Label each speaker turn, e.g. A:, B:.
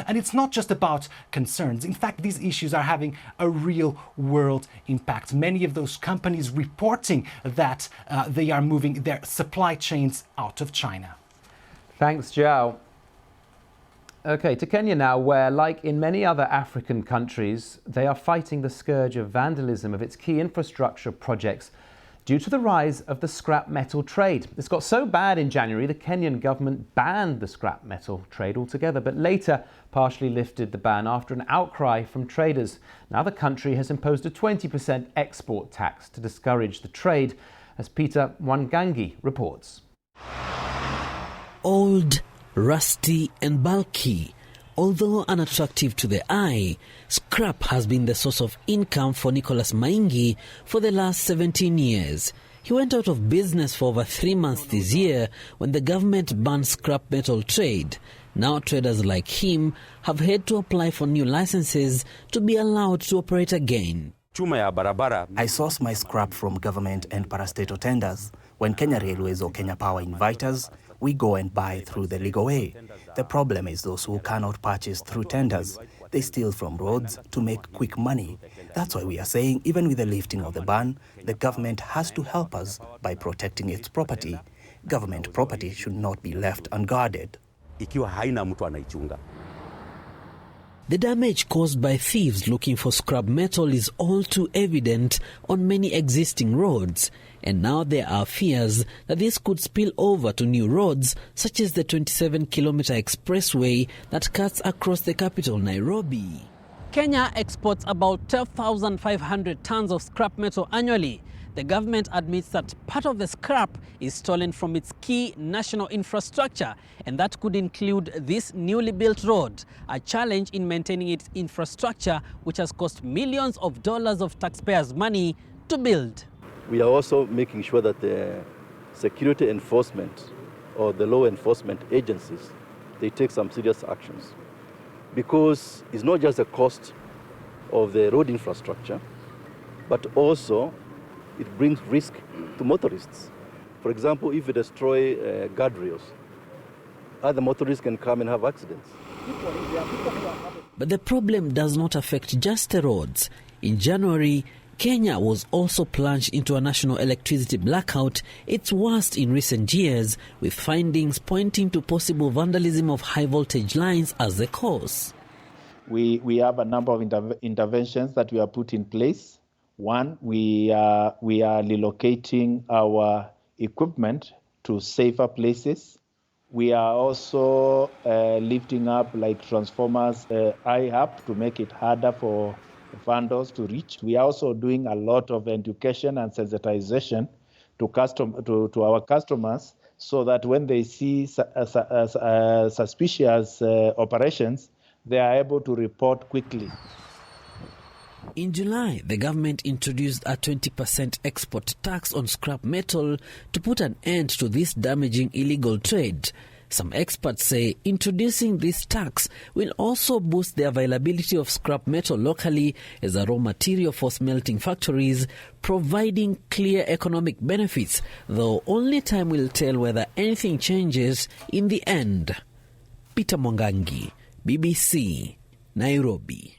A: And it's not just about concerns. In fact, these issues are having a real world impact. Many of those companies reporting that they are moving their supply chains out of China.
B: Thanks, Zhao. Okay, to Kenya now, where, like in many other African countries, they are fighting the scourge of vandalism of its key infrastructure projects due to the rise of the scrap metal trade. This got so bad in January, the Kenyan government banned the scrap metal trade altogether, but later partially lifted the ban after an outcry from traders. Now the country has imposed a 20% export tax to discourage the trade, as Peter Mwangangi reports.
C: Old, rusty and bulky, although unattractive to the eye, scrap has been the source of income for Nicholas Maingi for the last 17 years. He went out of business for over 3 months this year when the government banned scrap metal trade. Now traders like him have had to apply for new licenses to be allowed to operate again.
D: I source my scrap from government and parastatal tenders. When Kenya Railways or Kenya Power invite us, we go and buy through the legal way. The problem is those who cannot purchase through tenders. They steal from roads to make quick money. That's why we are saying, even with the lifting of the ban, the government has to help us by protecting its property. Government property should not be left unguarded.
C: The damage caused by thieves looking for scrap metal is all too evident on many existing roads. And now there are fears that this could spill over to new roads, such as the 27-kilometer expressway that cuts across the capital, Nairobi. Kenya exports about 12,500 tons of scrap metal annually. The government admits that part of the scrap is stolen from its key national infrastructure, and that could include this newly built road, a challenge in maintaining its infrastructure, which has cost millions of dollars of taxpayers' money to build.
E: We are also making sure that the security enforcement or the law enforcement agencies, they take some serious actions, because it's not just the cost of the road infrastructure, but also it brings risk to motorists. For example, if you destroy guardrails, other motorists can come and have accidents.
C: But the problem does not affect just the roads. In January, Kenya was also plunged into a national electricity blackout, its worst in recent years, with findings pointing to possible vandalism of high-voltage lines as the cause.
F: We have a number of interventions that we have put in place. One, we are relocating our equipment to safer places. We are also lifting up like transformers high up to make it harder for vandals to reach. We are also doing a lot of education and sensitization to our customers, so that when they see suspicious operations, they are able to report quickly.
C: In July, the government introduced a 20% export tax on scrap metal to put an end to this damaging illegal trade. Some experts say introducing this tax will also boost the availability of scrap metal locally as a raw material for smelting factories, providing clear economic benefits, though only time will tell whether anything changes in the end. Peter Mwangangi, BBC, Nairobi.